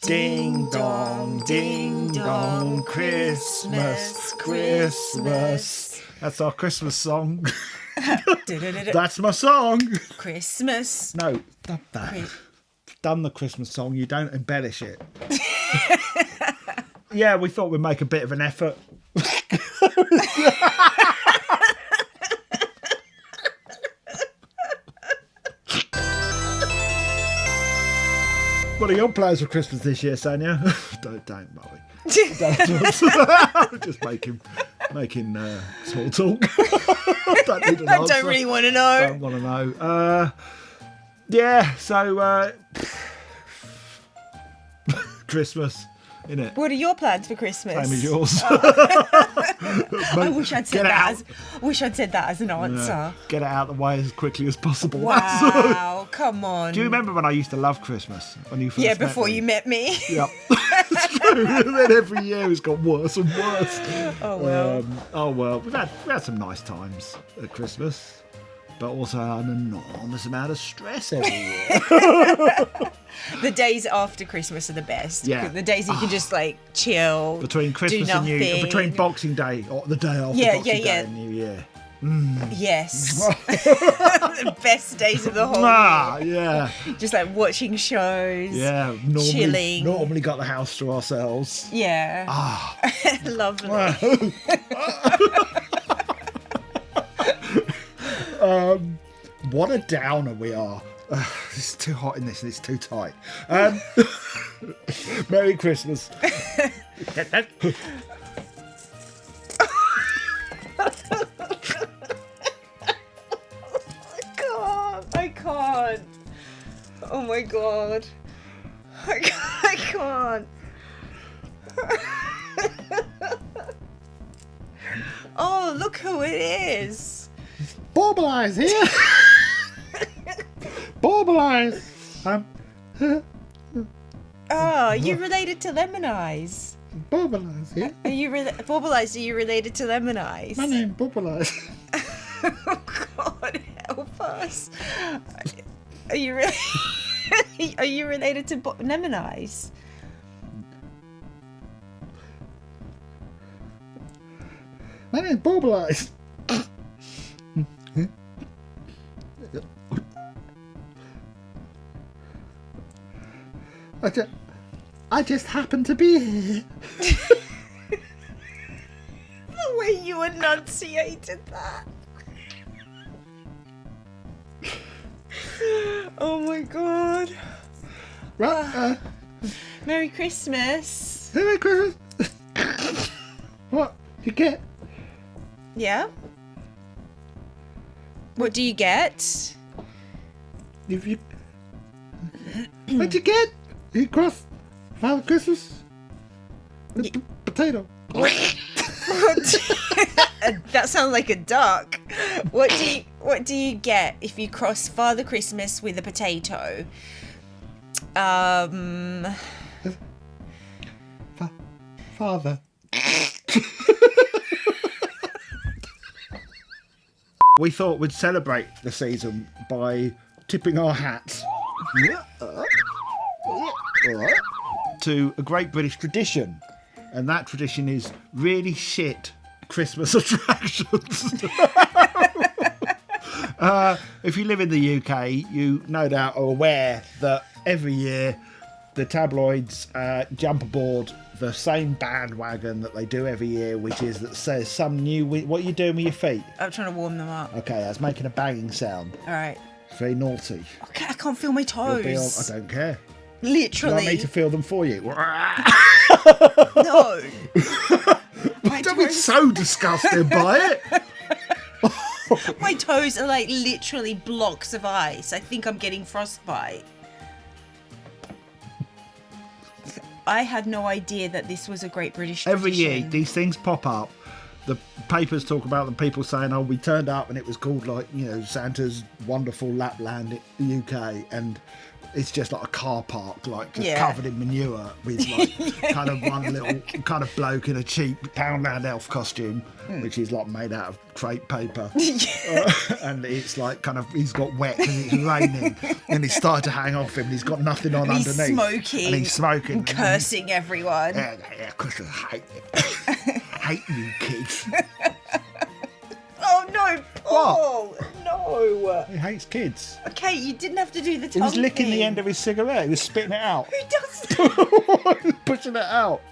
Ding dong, Christmas, Christmas. That's our Christmas song. That's my song. Christmas. No, stop that. Done the Christmas song. You don't embellish it. Yeah, we thought we'd make a bit of an effort. What are your plans for Christmas this year, Sanja? don't worry. Just making small talk. Don't need an answer. I don't really want to know. Don't want to know. Yeah, so Christmas, innit? What are your plans for Christmas? Same as yours. I wish I'd said that. Wish I'd said that as an answer. Get it out of the way as quickly as possible. Wow, come on. Do you remember when I used to love Christmas? When you first before you met me. Yep. It's true. And then every year it's got worse and worse. Oh well. We've had some nice times at Christmas, but also an enormous amount of stress every year. The days after Christmas are the best. Yeah. The days you can just like chill. Between Christmas do and New Year, nothing. between Boxing Day or the day after Boxing Day and New Year. Yes. The best days of the whole year. Yeah. Just like watching shows. Yeah. Chilling. Normally got the house to ourselves. Yeah. Lovely. What a downer we are. It's too hot in this and it's too tight. Merry Christmas. I can't. Oh my god. I can't. Oh, look who it is. Bauble Eyes here. Bauble Eyes. Oh, you related to Lemon Eyes. Bauble Eyes here. Are you Bauble Eyes? Are you related to Lemon Eyes? My name Bauble Eyes. Oh God, help us! Are you are you related to Lemon Eyes? My name's Bauble Eyes. I just happened to be here. The way you enunciated that. Oh my god. Right, Merry Christmas. Merry Christmas. What you get? Yeah? What do you get? What'd you get? You cross Father Christmas? Potato. That sounds like a duck. What do you get if you cross Father Christmas with a potato? Father. We thought we'd celebrate the season by tipping our hats to a great British tradition, and that tradition is really shit Christmas attractions. If you live in the UK, you no doubt are aware that every year the tabloids jump aboard the same bandwagon that they do every year, which is that says some new... What are you doing with your feet? I'm trying to warm them up. Okay, that's making a banging sound. All right. It's very naughty. Okay, I can't feel my toes. I don't care. Literally. You want me to feel them for you? No. Don't be so disgusted by it. My toes are like literally blocks of ice. I think I'm getting frostbite. I had no idea that this was a great British tradition. Every year, these things pop up. The papers talk about them, people saying, oh, we turned up and it was called, like, you know, Santa's wonderful Lapland, UK. And It's just like a car park, like just Yeah. covered in manure with like kind of one little kind of bloke in a cheap Poundland elf costume, which is like made out of crepe paper. And it's like kind of, he's got wet because it's raining and it's started to hang off him and he's got nothing on He's underneath. smoking. And he's smoking. And cursing everyone. Yeah, Chris, I hate it. I hate you kids. Oh no, Paul! No. He hates kids. Okay, you didn't have to do the He was tongue licking thing. the end of his cigarette. He was spitting it out. Who does that? Pushing it out.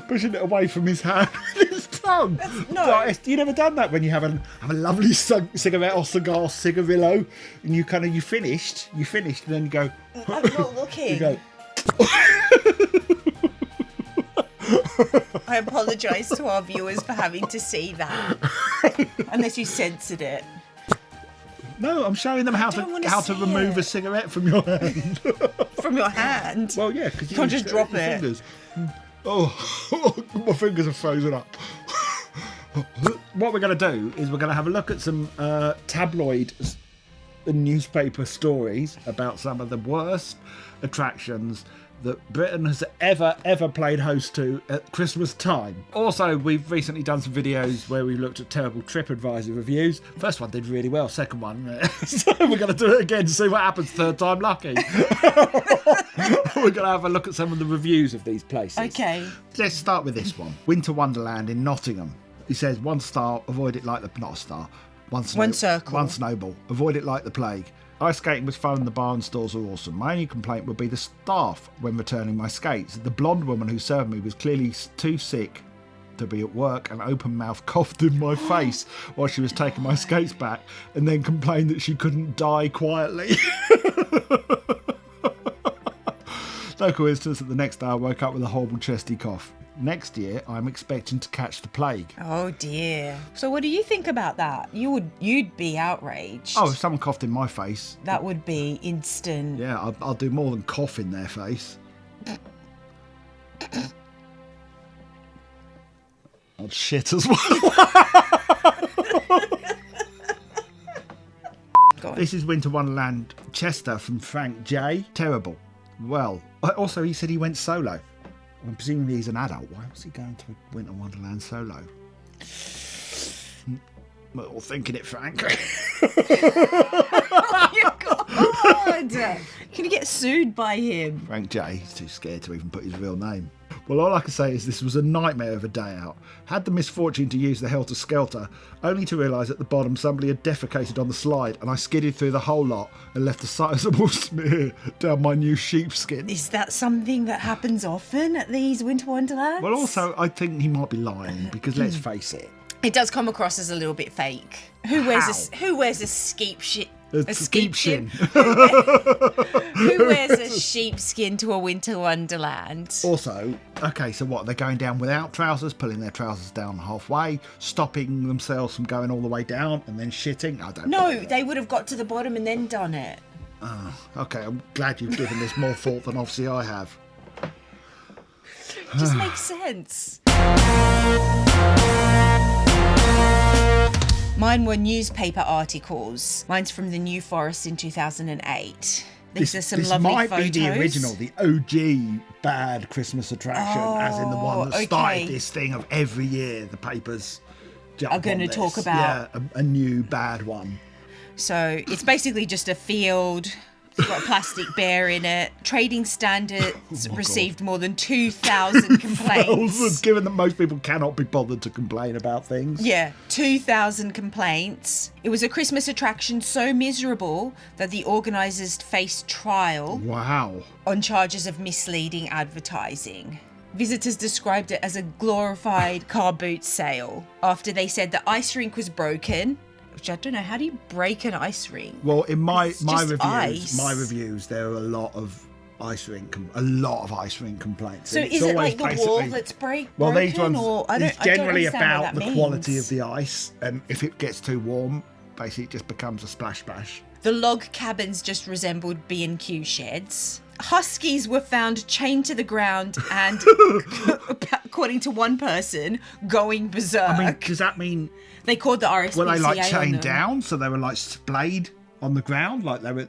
Pushing it away from his hand with his tongue. No. Like, you never done that when you have a lovely cigarette or cigar, cigarillo, and you finished, and then you go. I'm not looking. You go. I apologise to our viewers for having to see that. Unless you censored it. No, I'm showing them how to remove a cigarette from your hand. From your hand? Well, yeah, because you can't just drop your it. Fingers. Oh, my fingers are frozen up. What we're going to do is we're going to have a look at some tabloid and newspaper stories about some of the worst attractions that Britain has ever played host to at Christmas time. Also, we've recently done some videos where we looked at terrible TripAdvisor reviews. First one did really well, second one, so we're going to do it again to see what happens, third time lucky. We're going to have a look at some of the reviews of these places. Okay. Let's start with this one. Winter Wonderland in Nottingham. He says, 1 star, avoid it like the... Not a star. One circle. 1 snowball. Avoid it like the plague. Ice skating was fun and the bar and stores are awesome. My only complaint would be the staff when returning my skates. The blonde woman who served me was clearly too sick to be at work and open-mouthed coughed in my face while she was taking my skates back and then complained that she couldn't die quietly. No coincidence that the next day I woke up with a horrible chesty cough. Next year, I'm expecting to catch the plague. Oh dear. So what do you think about that? You'd be outraged. Oh, if someone coughed in my face. That would be instant. Yeah, I'll do more than cough in their face. I'd shit as well. Go on. This is Winter Wonderland Chester from Frank J. Terrible. Well, also he said he went solo. I'm presuming he's an adult. Why was he going to Winter Wonderland solo? Well, thinking it, Frank. Oh my God! Can you get sued by him? Frank J. He's too scared to even put his real name. Well, all I can say is this was a nightmare of a day out. Had the misfortune to use the Helter Skelter, only to realise at the bottom somebody had defecated on the slide and I skidded through the whole lot and left a sizable smear down my new sheepskin. Is that something that happens often at these Winter Wonderlands? Well, also, I think he might be lying because let's face it. It does come across as a little bit fake. Who wears a sheepskin? A sheepskin. Who wears a sheepskin to a Winter Wonderland? Also, okay, so what? They're going down without trousers, pulling their trousers down halfway, stopping themselves from going all the way down and then shitting? I don't know. No, they would have got to the bottom and then done it. Okay, I'm glad you've given this more thought than obviously I have. It just makes sense. Mine were newspaper articles. Mine's from the New Forest in 2008. These are some lovely might photos. be the original, the OG bad Christmas attraction, as in the one that started this thing of every year the papers jump are going to on talk this. about. Yeah, a new bad one. So it's basically just a field. It's got a plastic bear in it. Trading Standards received more than 2,000 complaints. Given that most people cannot be bothered to complain about things. Yeah, 2,000 complaints. It was a Christmas attraction so miserable that the organisers faced trial. Wow. On charges of misleading advertising. Visitors described it as a glorified car boot sale after they said the ice rink was broken. Which I don't know, how do you break an ice rink? Well, in my ice. reviews, there are a lot of ice rink complaints. So is it like the wall that's broken? Well, these ones, or it's generally understand about the quality of the ice, and if it gets too warm, basically it just becomes a splash splash. The log cabins just resembled B&Q sheds. Huskies were found chained to the ground and, according to one person, going berserk. I mean, does that mean... They called the RSPCA. Were they like chained on them. down, so they were like splayed on the ground, like they were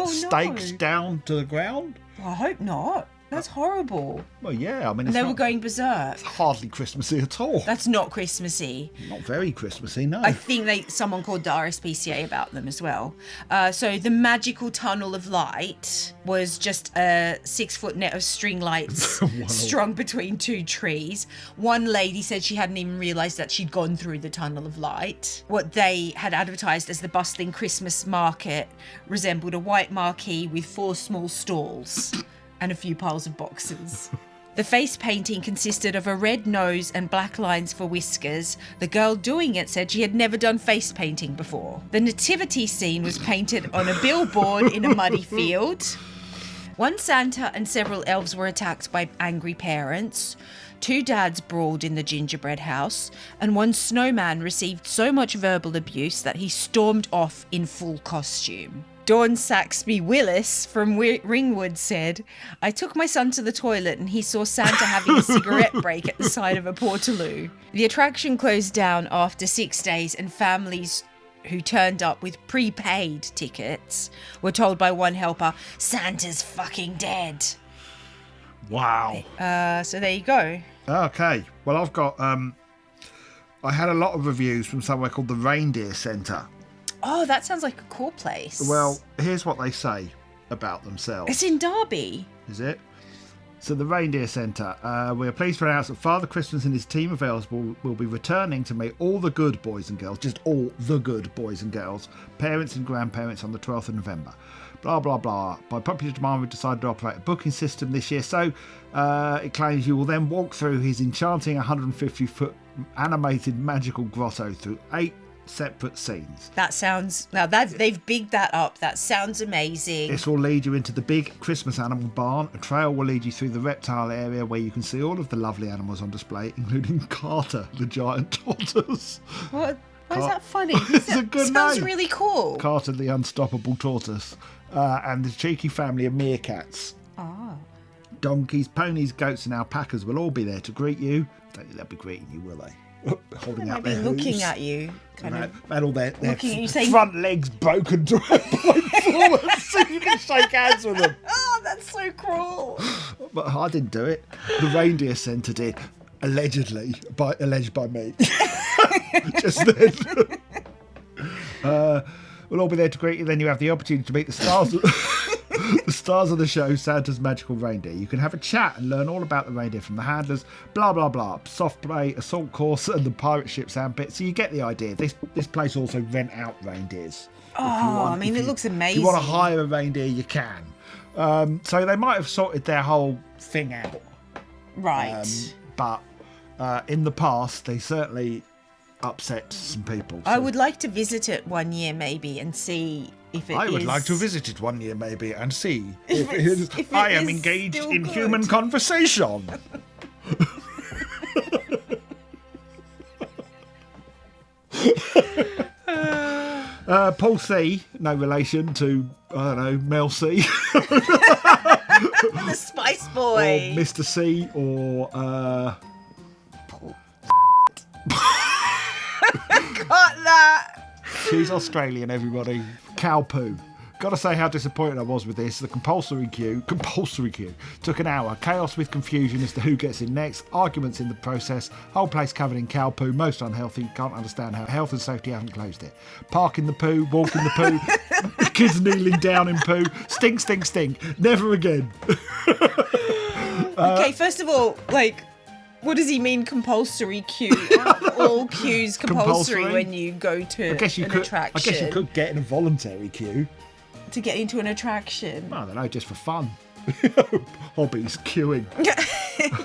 staked down to the ground. Well, I hope not. That's horrible. Well, yeah, I mean, And they were going berserk. It's hardly Christmassy at all. That's not Christmassy. Not very Christmassy, no. I think someone called the RSPCA about them as well. So the magical tunnel of light was just a 6-foot net of string lights strung between 2 trees. One lady said she hadn't even realised that she'd gone through the tunnel of light. What they had advertised as the bustling Christmas market resembled a white marquee with 4 small stalls and a few piles of boxes. The face painting consisted of a red nose and black lines for whiskers. The girl doing it said she had never done face painting before. The nativity scene was painted on a billboard in a muddy field. One Santa and several elves were attacked by angry parents. 2 dads brawled in the gingerbread house, and one snowman received so much verbal abuse that he stormed off in full costume. Dawn Saxby Willis from Ringwood said, I took my son to the toilet and he saw Santa having a cigarette break at the side of a portaloo. The attraction closed down after 6 days, and families who turned up with prepaid tickets were told by one helper, Santa's fucking dead. Wow. So there you go. Okay. Well, I've got... I had a lot of reviews from somewhere called the Reindeer Centre. Oh, that sounds like a cool place. Well, here's what they say about themselves. It's in Derby. Is it? So the Reindeer Centre, we are pleased to announce that Father Christmas and his team of elves will be returning to meet all the good boys and girls, just all the good boys and girls, parents and grandparents on the 12th of November. Blah, blah, blah. By popular demand, we've decided to operate a booking system this year. So it claims you will then walk through his enchanting 150-foot animated magical grotto through 8 separate scenes. That sounds... Now, they've bigged that up. That sounds amazing. This will lead you into the big Christmas animal barn. A trail will lead you through the reptile area where you can see all of the lovely animals on display, including Carter, the giant tortoise. What? Why is that funny? It's a good sounds name. really cool. Carter, the unstoppable tortoise. And the cheeky family of meerkats. Ah. Donkeys, ponies, goats and alpacas will all be there to greet you. I don't think they'll be greeting you, will they? Holding out their hooves. Looking at you. Kind of. And all their looking at you saying, front legs broken to a point forward so you can shake hands with them. Oh, that's so cruel. But I didn't do it. The Reindeer Centre did. Alleged by me. Just then. We'll all be there to greet you. Then you have the opportunity to meet the stars. The stars of the show, Santa's Magical Reindeer. You can have a chat and learn all about the reindeer from the handlers, blah, blah, blah. Soft play, assault course, and the pirate ship sandpit. So you get the idea. This place also rent out reindeers. Oh, it looks amazing. If you want to hire a reindeer, you can. So they might have sorted their whole thing out. Right. But in the past, they certainly upset some people. I would like to visit it one year maybe and see if it is... I would like to visit it one year maybe and see if I am engaged in human conversation. Paul C, no relation to, I don't know, Mel C. The Spice Boy. Or Mr. C or... Paul. Got that. She's Australian, everybody. Cow poo. Gotta say how disappointed I was with this. The compulsory queue took an hour. Chaos with confusion as to who gets in next. Arguments in the process. Whole place covered in cow poo. Most unhealthy. Can't understand how health and safety haven't closed it. Park in the poo. Walk in the poo. Kids kneeling down in poo. Stink, stink, stink. Never again. Okay, first of all, what does he mean compulsory queue? Aren't all queues compulsory when you go to attraction? I guess you could get in a voluntary queue. To get into an attraction? I don't know, just for fun. Hobbies, queuing.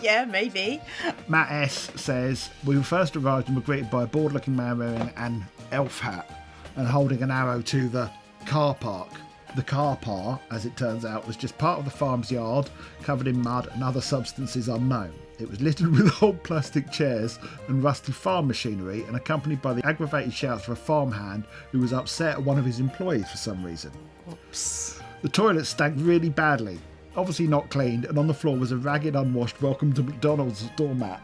Yeah, maybe. Matt S says, we first arrived and were greeted by a bored-looking man wearing an elf hat and holding an arrow to the car park. The car park, as it turns out, was just part of the farm's yard, covered in mud and other substances unknown. It was littered with old plastic chairs and rusty farm machinery and accompanied by the aggravated shouts of a farmhand who was upset at one of his employees for some reason. Oops. The toilet stank really badly, obviously not cleaned, and on the floor was a ragged, unwashed welcome to McDonald's doormat.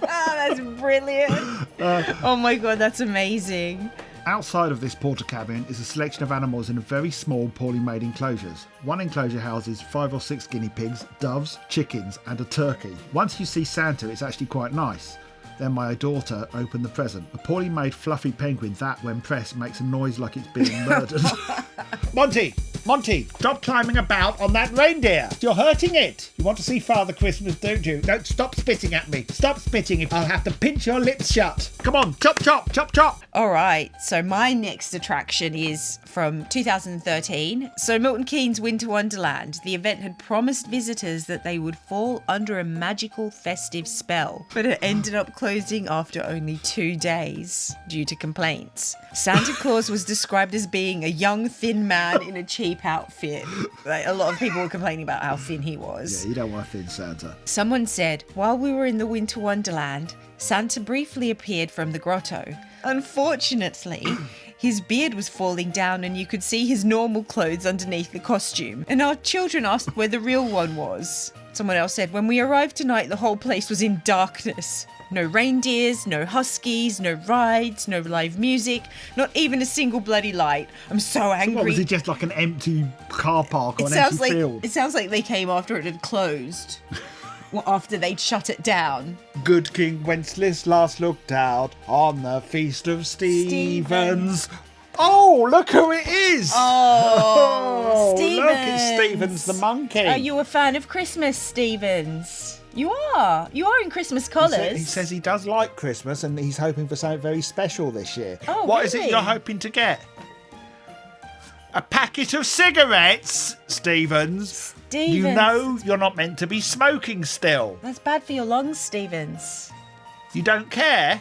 That's brilliant. Oh my god, that's amazing. Outside of this porter cabin is a selection of animals in very small, poorly made enclosures. One enclosure houses 5 or 6 guinea pigs, doves, chickens and a turkey. Once you see Santa, it's actually quite nice. Then my daughter opened the present. A poorly made fluffy penguin that, when pressed, makes a noise like it's being murdered. Monty, stop climbing about on that reindeer. You're hurting it. You want to see Father Christmas, don't you? No, stop spitting at me. Stop spitting if I'll have to pinch your lips shut. Come on, chop, chop, chop, chop. All right, so my next attraction is from 2013. So Milton Keynes Winter Wonderland. The event had promised visitors that they would fall under a magical festive spell, but it ended up closing after only 2 days due to complaints. Santa Claus was described as being a young, thin man in a cheap outfit. Like, a lot of people were complaining about how thin he was. Yeah, you don't want a thin Santa. Someone said, while we were in the Winter Wonderland, Santa briefly appeared from the grotto. Unfortunately, his beard was falling down and you could see his normal clothes underneath the costume. And our children asked where the real one was. Someone else said, when we arrived tonight, the whole place was in darkness. No reindeers, no huskies, no rides, no live music, not even a single bloody light. I'm so angry. So what, was it just like an empty car park or an empty field? It sounds like they came after it had closed. Well, after they'd shut it down. Good King Wenceslas last looked out on the feast of Stevens. Oh, look who it is! Oh, Stevens. Look, it's Stevens the monkey. Are you a fan of Christmas, Stevens? You are. You are in Christmas colours. He says he does like Christmas and he's hoping for something very special this year. Oh, What is really? it you're hoping to get? A packet of cigarettes, Stevens. You know you're not meant to be smoking still. That's bad for your lungs, Stevens. You don't care?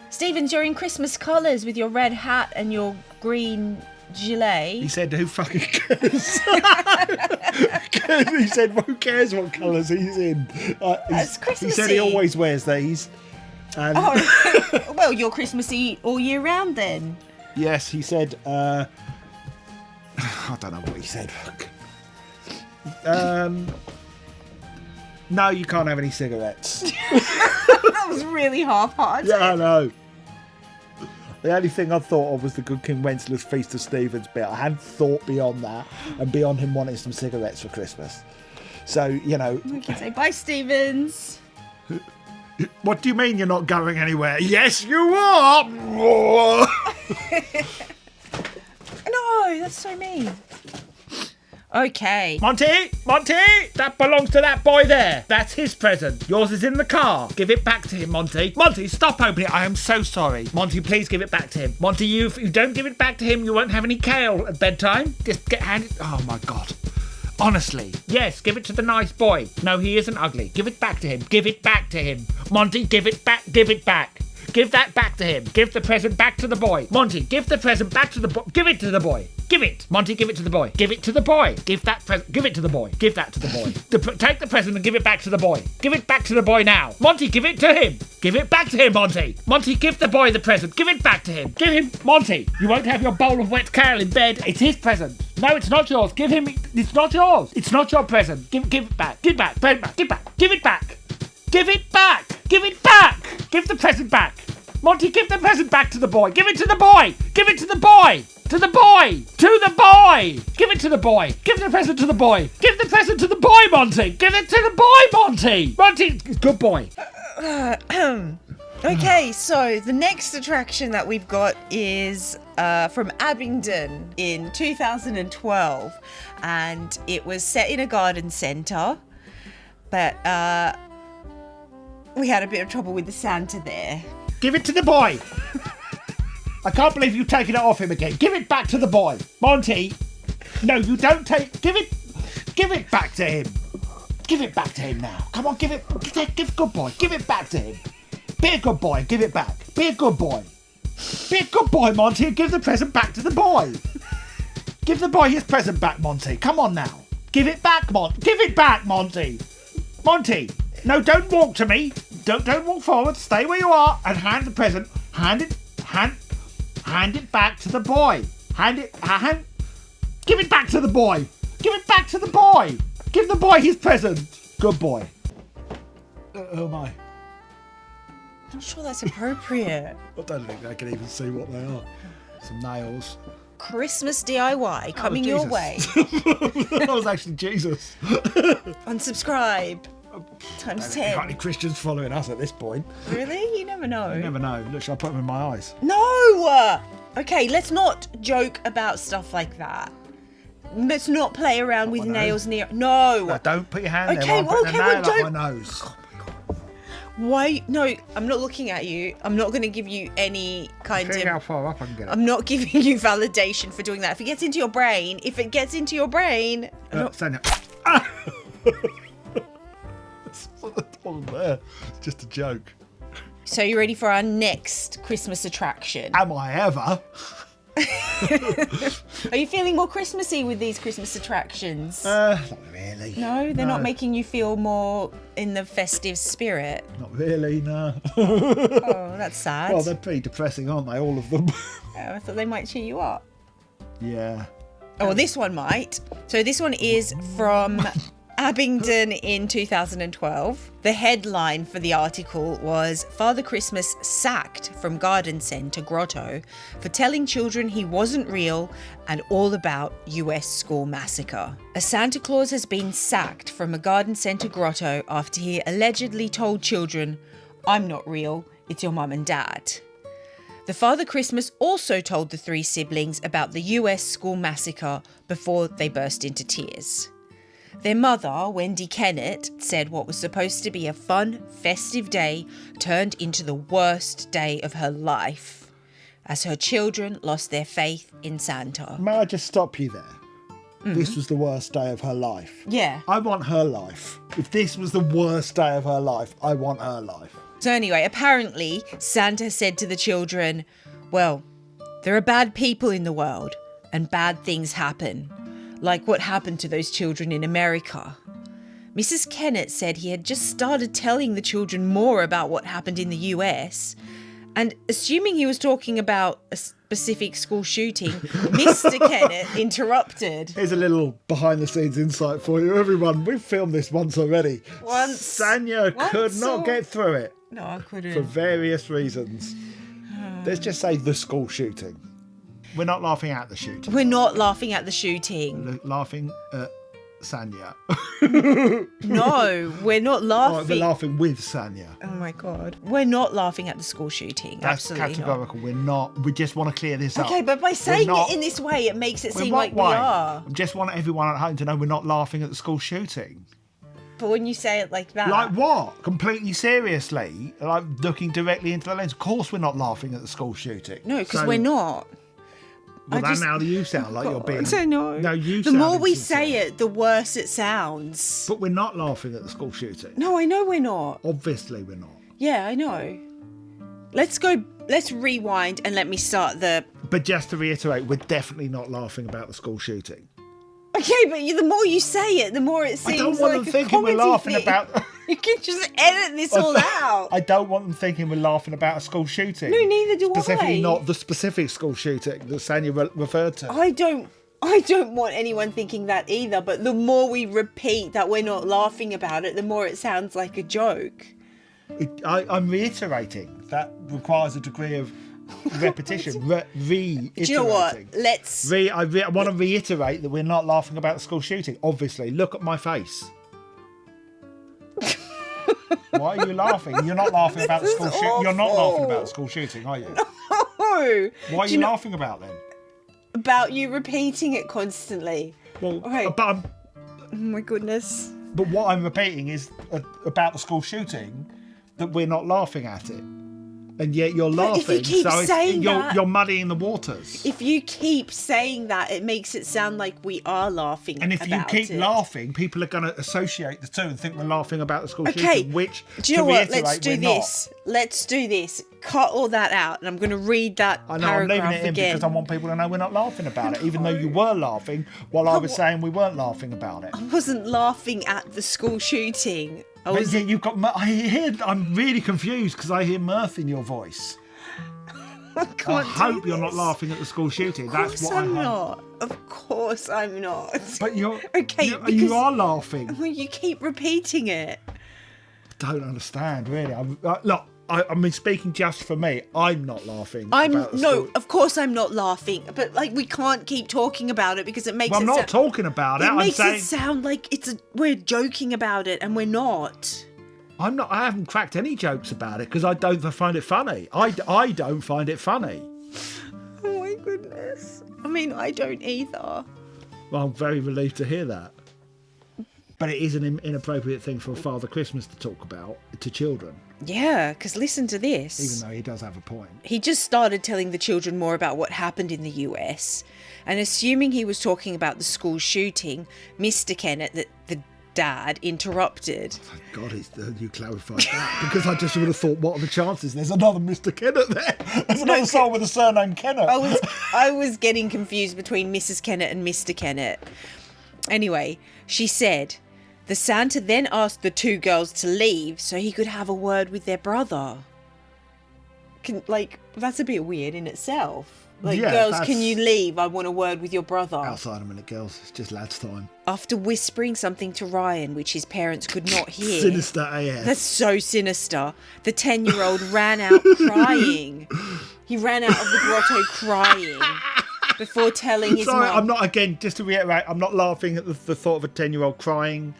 Stevens, you're in Christmas colours with your red hat and your green gilet. He said, who fucking cares? He said, who cares what colours he's in? That's Christmassy. He said he always wears these. And Oh, well, you're Christmassy all year round then. yes, he said, I don't know what he said. No, you can't have any cigarettes. That was really half-hearted. Yeah, I know. The only thing I thought of was the Good King Wenceslas Feast of Stevens bit. I hadn't thought beyond that and beyond him wanting some cigarettes for Christmas. So, you know. We can say bye, Stevens. What do you mean you're not going anywhere? Yes, you are! No, that's so mean. Okay. Monty! That belongs to that boy there. That's his present. Yours is in the car. Give it back to him, Monty. Monty, stop opening it. I am so sorry. Monty, please give it back to him. Monty, if you don't give it back to him, you won't have any kale at bedtime. Just get handed... Oh, my God. Honestly. Yes, give it to the nice boy. No, he isn't ugly. Give it back to him. Give it back to him. Monty, give it back. Give it back. Give that back to him. Give the present back to the boy. Monty, give the present back to the boy. Give it to the boy. Give it. Monty, give it to the boy. Give it to the boy. Give that present. Give it to the boy. Give that to the boy. Take the present and give it back to the boy. Give it back to the boy now. Monty, give it to him. Give it back to him, Monty. Monty, give the boy the present. Give it back to him. Give him... Monty, you won't have your bowl of wet kale in bed. It's his present. No, it's not yours. Give him... It's not yours. It's not your present. Give it back. Give it back. Give it back. Give it back. Give it back. Give it back. Give it back. Give the present back. Monty, give the present back to the boy. Give it to the boy. Give it to the boy. To the boy. To the boy. Give it to the boy. Give the present to the boy. Give the present to the boy, Monty. Give it to the boy, Monty. Monty, good boy. Okay, so the next attraction that we've got is from Abingdon in 2012, and it was set in a garden centre, but we had a bit of trouble with the Santa there. Give it to the boy. I can't believe you've taken it off him again. Give it back to the boy. Monty. No, you don't take... Give it back to him. Give it back to him now. Come on, give good boy. Give it back to him. Be a good boy. Give it back. Be a good boy. Be a good boy, Monty, and give the present back to the boy. Give the boy his present back, Monty. Come on now. Give it back, Monty. Give it back, Monty. Monty. No, don't walk to me. Don't walk forward. Stay where you are and hand the present. Hand it back to the boy. Give it back to the boy. Give it back to the boy. Give the boy his present. Good boy. Oh my. I'm not sure that's appropriate. I don't think I can even see what they are. some nails. Christmas DIY coming your way. That was actually Jesus. Unsubscribe. Times 10. Got any Christians following us at this point? Really? You never know. You never know. Look, shall I put them in my eyes? No! Okay, let's not joke about stuff like that. Let's not play around with nails near. No! Don't put your hand Okay, there. well, I'm putting okay, a nail well, up my nose. Why? No, I'm not looking at you. I'm not going to give you any kind See of. how far up I can get it. I'm not giving you validation for doing that. If it gets into your brain, Sanja. There. It's just a joke. So you ready for our next Christmas attraction? Am I ever? Are you feeling more Christmassy with these Christmas attractions? Not really. No, they're not making you feel more in the festive spirit. Not really, no. Oh, that's sad. Well, they're pretty depressing, aren't they? All of them. Oh, I thought they might cheer you up. Yeah. Oh, well, this one might. So this one is from Abingdon in 2012. The headline for the article was Father Christmas sacked from garden centre Grotto for telling children he wasn't real and all about US school massacre. A Santa Claus has been sacked from a garden centre Grotto after he allegedly told children, "I'm not real, it's your mum and dad." The Father Christmas also told the three siblings about the US school massacre before they burst into tears. Their mother, Wendy Kennett, said what was supposed to be a fun, festive day turned into the worst day of her life, as her children lost their faith in Santa. May I just stop you there? This was the worst day of her life. Yeah. I want her life. If this was the worst day of her life, I want her life. So anyway, apparently Santa said to the children, well, there are bad people in the world and bad things happen, like what happened to those children in America. Mrs. Kennett said he had just started telling the children more about what happened in the US, and assuming he was talking about a specific school shooting, Mr. Kennett interrupted. Here's a little behind-the-scenes insight for you, everyone. We've filmed this once already. Sanja could not get through it. No, I couldn't. For various reasons. Let's just say the school shooting. We're not laughing at the shooting. We're not laughing at the shooting. We're laughing at Sanja. No, we're not laughing. Oh, we're laughing with Sanja. Oh my God. We're not laughing at the school shooting. That's absolutely categorical. not. We're not. We just want to clear this up. Okay, but by saying it in this way, it makes it seem like we are. I just want everyone at home to know we're not laughing at the school shooting. But when you say it like that. Like what? Completely seriously? Like looking directly into the lens? Of course we're not laughing at the school shooting. No, because we're not. Well, now you sound like you're being... I know. No, you The sound more we insincere. say it, the worse it sounds. But we're not laughing at the school shooting. No, I know we're not. Obviously we're not. Yeah, I know. Let's rewind and let me start the... But just to reiterate, we're definitely not laughing about the school shooting. Okay, but the more you say it, the more it seems I don't want like them thinking we're laughing about... You can just edit this all out. I don't want them thinking we're laughing about a school shooting. No, neither do Specifically I. not the specific school shooting that Sanja referred to. I don't want anyone thinking that either, but the more we repeat that we're not laughing about it, the more it sounds like a joke. I'm reiterating. That requires a degree of repetition. Reiterating. Do you know what? I want to reiterate that we're not laughing about the school shooting. Obviously, look at my face. Why are you laughing? You're not laughing about the school shooting. You're not laughing about the school shooting, are you? No. What are you laughing about then? About you repeating it constantly. Well, okay. Oh my goodness. But what I'm repeating is about the school shooting that we're not laughing at it. And yet you're laughing. If you keep saying that, you're muddying the waters. If you keep saying that, it makes it sound like we are laughing. And if you keep laughing, people are going to associate the two and think we're laughing about the school shooting. Which, do you know what? Let's do this. Let's do this. Cut all that out, and I'm going to read that paragraph I'm leaving it in again. because I want people to know we're not laughing about it, even though you were laughing while I was saying we weren't laughing about it. I wasn't laughing at the school shooting. You've got. I'm really confused because I hear mirth in your voice. I hope you're not laughing at the school shooting. That's what I hope. Of course I'm not. But you're okay. You are laughing. Well, you keep repeating it. Don't understand, really. Look, I mean, speaking just for me, I'm not laughing. about the story. Of course I'm not laughing, but like we can't keep talking about it because it makes I'm not talking about it. It I'm makes saying it sound like we're joking about it, and we're not. I'm not. I haven't cracked any jokes about it because I don't find it funny. I don't find it funny. Oh my goodness. I mean, I don't either. Well, I'm very relieved to hear that. But it is an inappropriate thing for Father Christmas to talk about to children. Yeah, because listen to this. Even though he does have a point. He just started telling the children more about what happened in the US, and assuming he was talking about the school shooting, Mr. Kennett, the dad, interrupted. Thank God you clarified that, because I just would have thought, what are the chances there's another Mr. Kennett there? There's another soul with a surname Kennett. I was getting confused between Mrs. Kennett and Mr. Kennett. Anyway, she said, the Santa then asked the two girls to leave so he could have a word with their brother. That's a bit weird in itself. Girls, can you leave? I want a word with your brother. Outside a minute, girls. It's just lads' time. After whispering something to Ryan, which his parents could not hear. Sinister AF. That's so sinister. The 10-year-old ran out crying. He ran out of the grotto crying before telling his mum. I'm not, again, just to reiterate, I'm not laughing at the thought of a 10-year-old crying.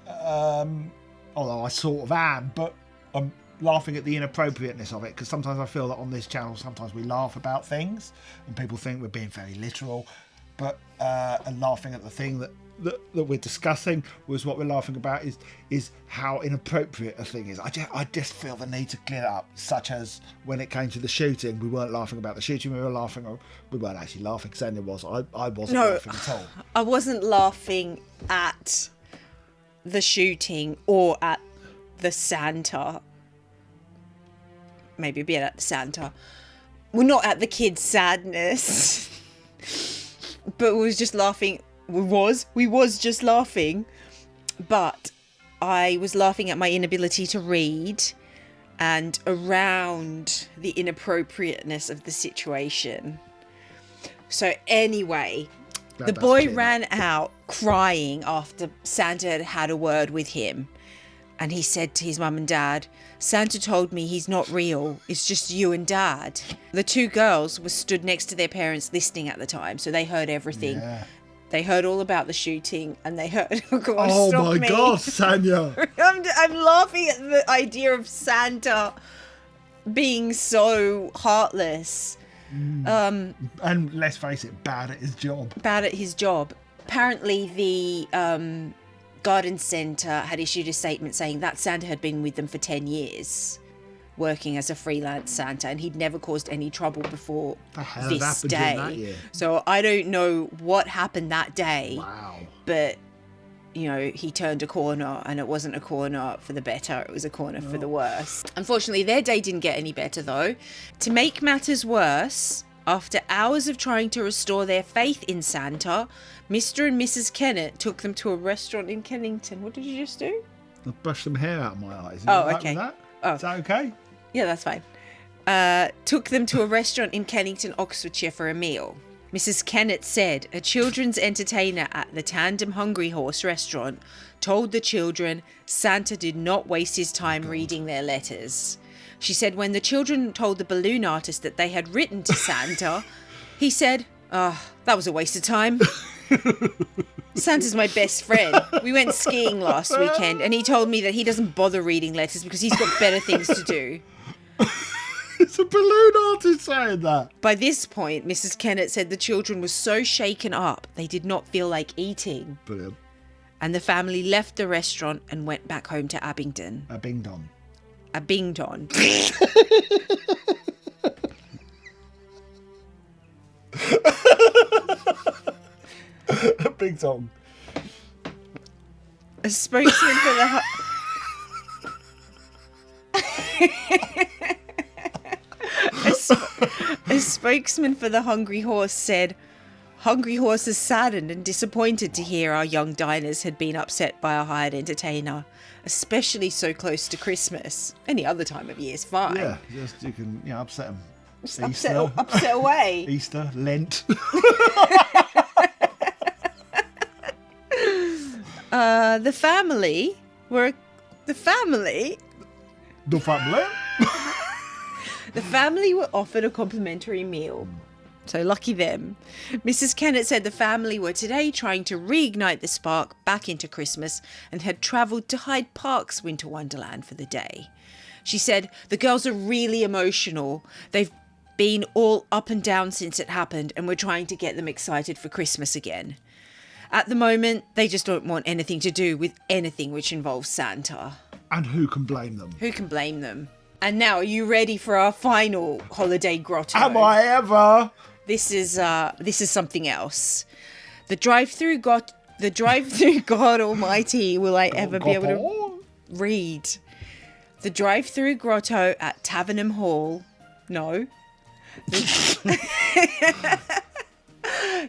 Although I sort of am, but I'm laughing at the inappropriateness of it, because sometimes I feel that on this channel sometimes we laugh about things and people think we're being very literal, but and laughing at the thing that we're discussing was what we're laughing about is how inappropriate a thing is. I just feel the need to clear it up, such as when it came to the shooting, we weren't laughing about the shooting, we weren't actually laughing. Sanja was. I wasn't laughing at all. I wasn't laughing at the shooting or at the Santa. Maybe a bit at the Santa. Well, not at the kids' sadness. But we was just laughing. We was just laughing. But I was laughing at my inability to read and around the inappropriateness of the situation. So anyway, the boy ran out crying after Santa had had a word with him. And he said to his mum and dad, Santa told me he's not real. It's just you and dad. The two girls were stood next to their parents listening at the time, so they heard everything. Yeah. They heard all about the shooting, and they heard... Oh my God, Sanja! I'm laughing at the idea of Santa being so heartless. And let's face it, bad at his job. Apparently, the garden centre had issued a statement saying that Santa had been with them for 10 years, working as a freelance Santa, and he'd never caused any trouble before this day. So I don't know what happened that day. Wow. But, you know, he turned a corner, and it wasn't a corner for the better, it was a corner for the worse. Unfortunately, their day didn't get any better, though. To make matters worse, after hours of trying to restore their faith in Santa, Mr. and Mrs. Kennett took them to a restaurant in Kennington. What did you just do? I brushed some hair out of my eyes. Okay. Is that okay? Yeah, that's fine. Took them to a restaurant in Kennington, Oxfordshire for a meal. Mrs. Kennett said a children's entertainer at the Tandem Hungry Horse restaurant told the children Santa did not waste his time reading their letters. She said when the children told the balloon artist that they had written to Santa, he said, that was a waste of time. Santa's my best friend. We went skiing last weekend and he told me that he doesn't bother reading letters because he's got better things to do. It's a balloon artist saying that. By this point, Mrs. Kennett said the children were so shaken up they did not feel like eating. Brilliant. And the family left the restaurant and went back home to Abingdon. Abingdon. Big song. A spokesman for the a spokesman for the Hungry Horse said, Hungry Horse is saddened and disappointed to hear our young diners had been upset by a hired entertainer, especially so close to Christmas. Any other time of year is fine. Yeah, just you can upset them. Just upset away. Easter, Lent. The family. The family were offered a complimentary meal. So lucky them. Mrs. Kennett said the family were today trying to reignite the spark back into Christmas and had travelled to Hyde Park's Winter Wonderland for the day. She said, the girls are really emotional. They've been all up and down since it happened and we're trying to get them excited for Christmas again. At the moment, they just don't want anything to do with anything which involves Santa. And who can blame them? Who can blame them? And now, are you ready for our final holiday grotto? Am I ever? This is something else. The drive-through God Almighty, will I ever be able to read? The drive-through grotto at Tavenham Hall. No.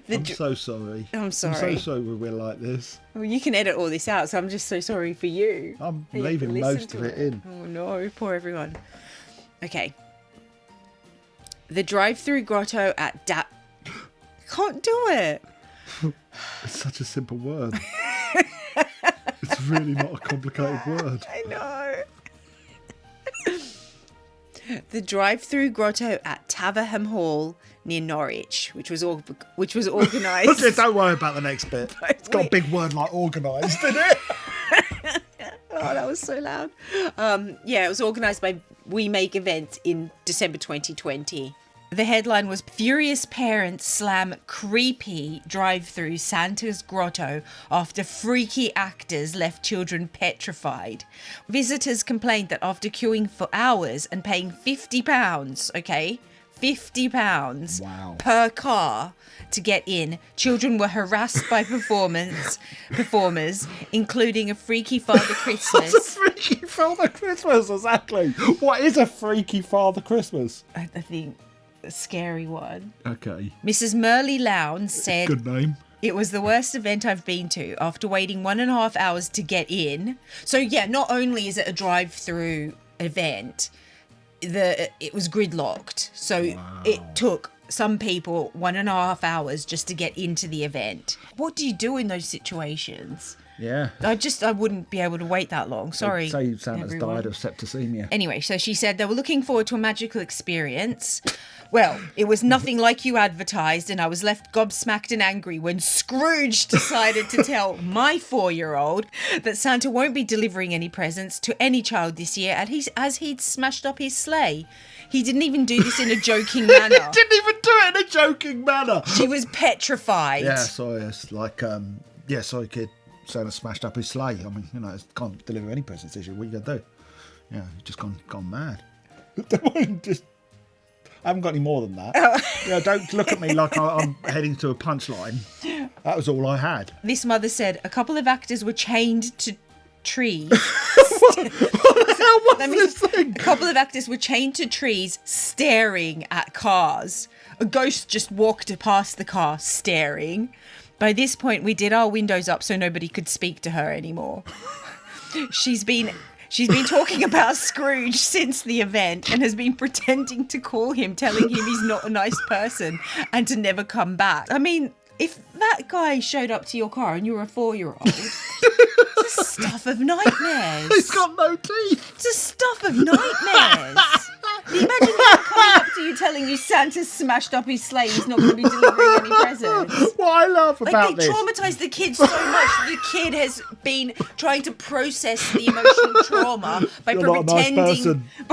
I'm so sorry. I'm sorry. I'm so sorry we're like this. Well, you can edit all this out, so I'm just so sorry for you. I'm leaving most of it in. Oh no, poor everyone. Okay. The drive-through grotto at Can't do it. It's such a simple word. It's really not a complicated word. I know. The drive-through grotto at Tavenham Hall near Norwich, which was organised. Don't worry about the next bit. It's got a big word like organised in it. Oh, that was so loud. It was organised by We Make Events in December 2020. The headline was Furious Parents Slam Creepy Drive-Through Santa's Grotto After Freaky Actors Left Children Petrified. Visitors complained that after queuing for hours and paying £50, okay, £50 per car to get in, children were harassed by performers, including a Freaky Father Christmas. What's a Freaky Father Christmas, exactly? What is a Freaky Father Christmas? I think a scary one. Okay. Mrs. Merle Lowndes said, good name. It was the worst event I've been to after waiting 1.5 hours to get in. So yeah, not only is it a drive-through event, it was gridlocked. So it took some people 1.5 hours just to get into the event. What do you do in those situations? Yeah. I wouldn't be able to wait that long. Sorry. Say Santa's died of septicemia. Anyway, so she said they were looking forward to a magical experience. Well, it was nothing like you advertised, and I was left gobsmacked and angry when Scrooge decided to tell my 4-year-old that Santa won't be delivering any presents to any child this year as he'd smashed up his sleigh. He didn't even do this in a joking manner. He didn't even do it in a joking manner. She was petrified. Yeah, sorry. It's like, sorry, kid. Santa smashed up his sleigh. I mean, can't deliver any presents this year. What are you going to do? Yeah, he's just gone mad. I haven't got any more than that. Don't look at me like I'm heading to a punchline. That was all I had. This mother said a couple of actors were chained to trees. What the hell was this thing? A couple of actors were chained to trees staring at cars. A ghost just walked past the car staring. By this point, we did our windows up so nobody could speak to her anymore. She's been talking about Scrooge since the event and has been pretending to call him, telling him he's not a nice person and to never come back. I mean, if that guy showed up to your car and you were a 4-year-old, it's the stuff of nightmares. He's got no teeth. It's the stuff of nightmares. Can you imagine him coming up to you telling you Santa's smashed up his sleigh, he's not going to be delivering any presents? What I love about this... They traumatise the kid so much that the kid has been trying to process the emotional trauma by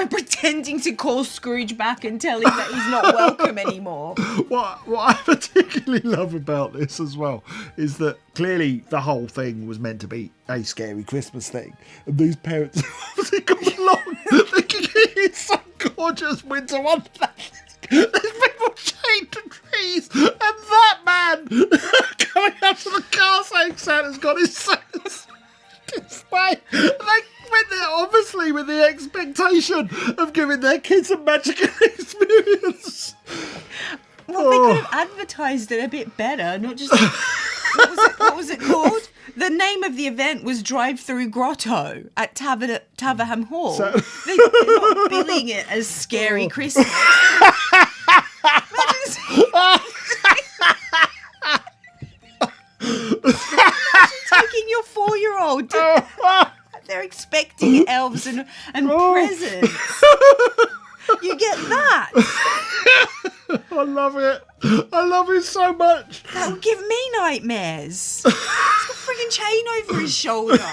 pretending to call Scrooge back and tell him that he's not welcome anymore. What I particularly love about this as well is that clearly the whole thing was meant to be a scary Christmas thing. And these parents obviously got along thinking it's so gorgeous winter wonderland. There's people chained to trees, and that man coming up to the car saying Santa's got his son's display. They went there obviously with the expectation of giving their kids a magical experience. Well, they could have advertised it a bit better, not just... What was it called? The name of the event was Drive-Through Grotto at Tavenham Hall. So... They're not billing it as Scary Christmas. Imagine taking your 4-year-old to... They're expecting elves and presents. You get that. I love it. I love it so much. That would give me nightmares. He's got a freaking chain over his shoulder.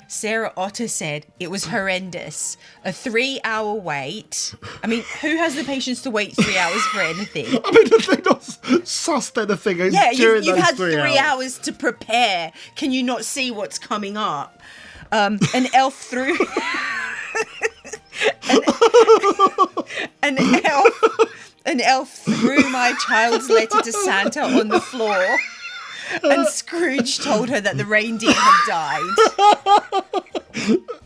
Sarah Otter said it was horrendous. A 3-hour wait. I mean, who has the patience to wait 3 hours for anything? I mean, the thing that's sus then the thing is during you've those had 3 hours to prepare. Can you not see what's coming up? An elf threw... An elf threw my child's letter to Santa on the floor. And Scrooge told her that the reindeer had died.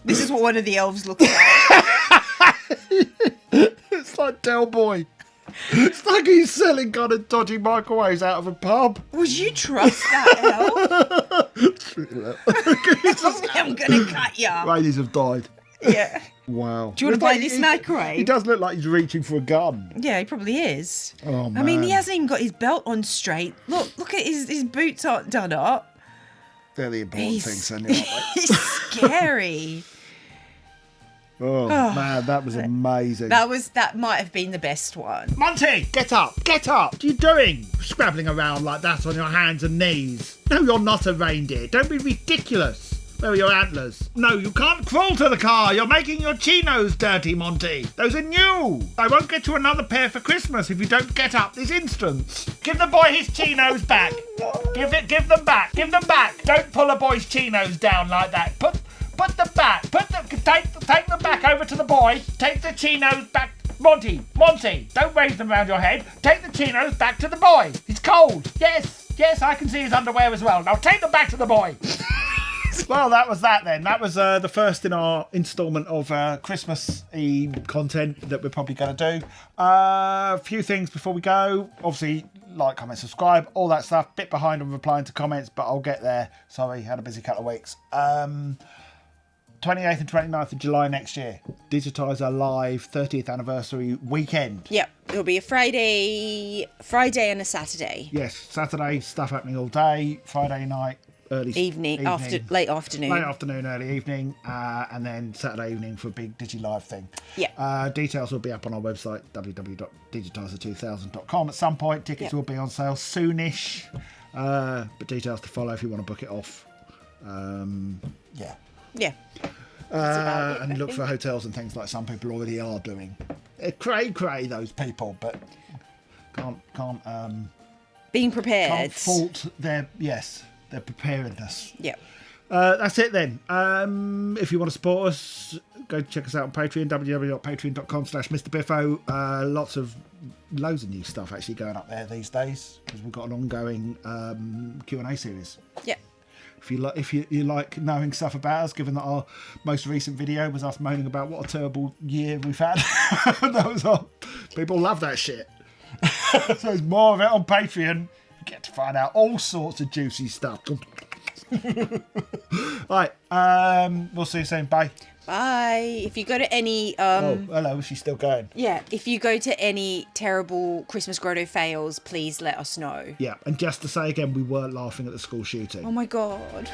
This is what one of the elves looks like. It's like Del Boy. It's like he's selling kind of dodgy microwaves out of a pub. Would you trust that elf? I'm going to cut you. Reindeers have died. Yeah. Wow. Do you want to buy this microwave? He does look like he's reaching for a gun. Yeah, he probably is. Oh, man. I mean, he hasn't even got his belt on straight. Look at his boots aren't done up. They're the important things, aren't they? He's scary. Oh, man, that was amazing. That might have been the best one. Monty, get up, get up. What are you doing? Scrabbling around like that on your hands and knees. No, you're not a reindeer. Don't be ridiculous. Where are your antlers? No, you can't crawl to the car. You're making your chinos dirty, Monty. Those are new. I won't get you another pair for Christmas if you don't get up this instant. Give the boy his chinos back. Give them back. Give them back. Don't pull a boy's chinos down like that. Put them back. Take them back over to the boy. Take the chinos back. Monty, don't raise them around your head. Take the chinos back to the boy. He's cold. Yes, I can see his underwear as well. Now take them back to the boy. Well, that was that then. That was the first in our instalment of Christmas-y content that we're probably going to do. A few things before we go. Obviously, like, comment, subscribe, all that stuff. Bit behind on replying to comments, but I'll get there. Sorry, had a busy couple of weeks. 28th and 29th of July next year. Digitiser Live 30th anniversary weekend. Yep, it'll be a Friday and a Saturday. Yes, Saturday, stuff happening all day. Friday night. Late afternoon, early evening, and then Saturday evening for a big Digi-Live thing. Yeah. Details will be up on our website, www.digitiser2000.com at some point. Tickets will be on sale soonish, but details to follow if you want to book it off. Yeah. And look for hotels and things like some people already are doing. Cray, those people, but can't being prepared. Can't fault their preparedness. Yeah. That's it then. If you want to support us, go check us out on Patreon, www.patreon.com/MrBiffo. Loads of new stuff actually going up there these days because we've got an ongoing Q&A series. Yeah. If you like knowing stuff about us, given that our most recent video was us moaning about what a terrible year we've had. People love that shit. So there's more of it on Patreon. Get to find out all sorts of juicy stuff. Right, we'll see you soon. Bye. If you go to any hello, she's still going. Yeah, if you go to any terrible Christmas grotto fails, please let us know. Yeah, and just to say again, we weren't laughing at the school shooting. Oh my god.